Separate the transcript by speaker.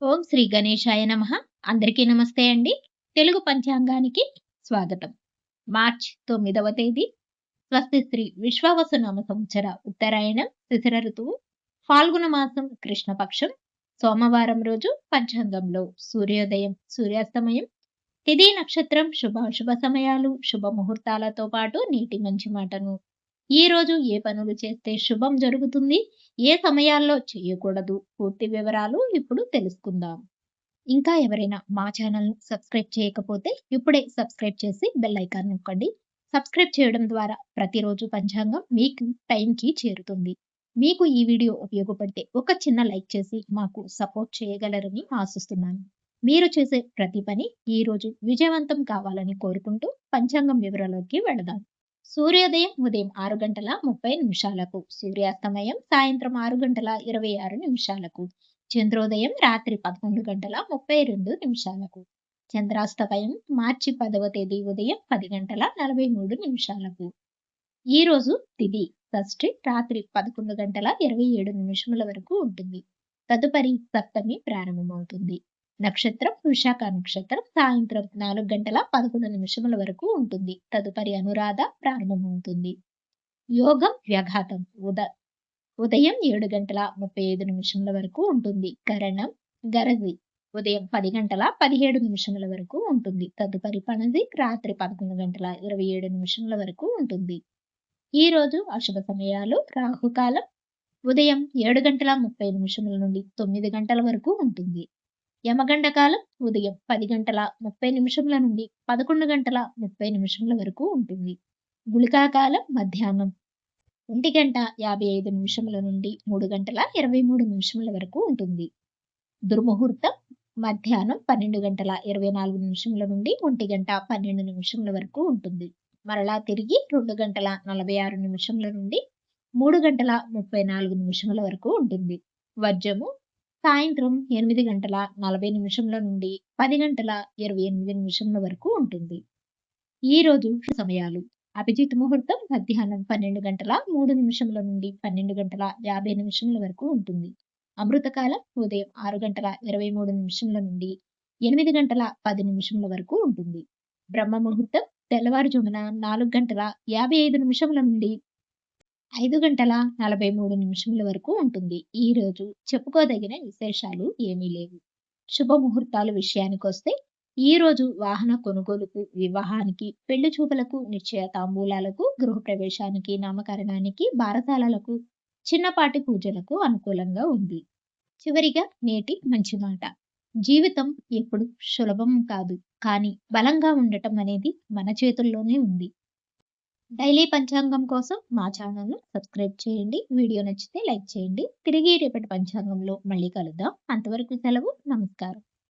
Speaker 1: ఓం శ్రీ గణేశాయ నమః. అందరికీ నమస్తే అండి. తెలుగు పంచాంగానికి స్వాగతం. మార్చ్ 9వ తేదీ స్వస్తి శ్రీ విశ్వావసునామ సంవత్సర ఉత్తరాయణం శిశిర ఋతువు ఫాల్గుణ మాసం కృష్ణపక్షం సోమవారం రోజు పంచాంగంలో సూర్యోదయం సూర్యాస్తమయం తిథి నక్షత్రం శుభాశుభ సమయాలు శుభ ముహూర్తాలతో పాటు నీటి మంచి మాటను ఈ రోజు ఏ పనులు చేస్తే శుభం జరుగుతుంది, ఏ సమయాల్లో చేయకూడదు, పూర్తి వివరాలు ఇప్పుడు తెలుసుకుందాం. ఇంకా ఎవరైనా మా ఛానల్‌ను సబ్స్క్రైబ్ చేయకపోతే ఇప్పుడే సబ్స్క్రైబ్ చేసి బెల్ ఐకాన్ నొక్కండి. సబ్స్క్రైబ్ చేయడం ద్వారా ప్రతిరోజు పంచాంగం మీకు టైంకి చేరుతుంది. మీకు ఈ వీడియో ఉపయోగపడితే ఒక చిన్న లైక్ చేసి మాకు సపోర్ట్ చేయగలరని ఆశిస్తున్నాను. మీరు చేసే ప్రతి పని ఈరోజు విజయవంతం కావాలని కోరుకుంటూ పంచాంగం వివరాల్లోకి వెళదాం. సూర్యోదయం ఉదయం 6:30 సూర్యాస్తమయం సాయంత్రం 6:26 చంద్రోదయం రాత్రి 11:32 చంద్రాస్తమయం మార్చి 10వ తేదీ ఉదయం 10:43 ఈ రోజు తిథి షష్ఠి రాత్రి 11:27 వరకు ఉంటుంది. తదుపరి సప్తమి ప్రారంభమవుతుంది. నక్షత్రం విశాఖ నక్షత్రం సాయంత్రం 4:11 వరకు ఉంటుంది. తదుపరి అనురాధ ప్రారంభమవుతుంది. యోగం వ్యఘాతం ఉదయం 7:35 వరకు ఉంటుంది. కరణం గరజి ఉదయం 10:17 వరకు ఉంటుంది. తదుపరి పణజి రాత్రి 11:27 వరకు ఉంటుంది. ఈ రోజు అశుభ సమయాలు రాహుకాలం ఉదయం 7:30 నుండి 9 గంటల వరకు ఉంటుంది. యమగండ కాలం ఉదయం 10:30 నుండి 11:30 వరకు ఉంటుంది. గుళికా కాలం మధ్యాహ్నం 1:55 నుండి 3:23 వరకు ఉంటుంది. దుర్ముహూర్తం మధ్యాహ్నం 12:24 నుండి 1:12 వరకు ఉంటుంది. మరలా తిరిగి 2:46 నుండి 3:34 వరకు ఉంటుంది. వర్జము సాయంత్రం 8:40 నుండి 10:28 వరకు ఉంటుంది. ఈ రోజు సమయాలు అభిజిత్ ముహూర్తం మధ్యాహ్నం 12:03 నుండి 12:50 వరకు ఉంటుంది. అమృతకాలం ఉదయం 6:23 నుండి 8:10 వరకు ఉంటుంది. బ్రహ్మ ముహూర్తం తెల్లవారుజామున 4:55 నుండి 5:43 వరకు ఉంటుంది. ఈ రోజు చెప్పుకోదగిన విశేషాలు ఏమీ లేవు. శుభముహూర్తాల విషయానికొస్తే ఈ రోజు వాహన కొనుగోలుకు, వివాహానికి, పెళ్లి చూపులకు, నిశ్చయ తాంబూలాలకు, గృహప్రవేశానికి, నామకరణానికి, బారసాలలకు, చిన్నపాటి పూజలకు అనుకూలంగా ఉంది. చివరిగా నేటి మంచి మాట. జీవితం ఎప్పుడు సులభం కాదు, కానీ బలంగా ఉండటం అనేది మన చేతుల్లోనే ఉంది. డైలీ పంచాంగం కోసం మా ఛానల్‌ను సబ్స్క్రైబ్ చేయండి. వీడియో నచ్చితే లైక్ చేయండి. తిరిగి రేపటి పంచాంగంలో మళ్ళీ కలుద్దాం. అంతవరకు సెలవు. నమస్కారం.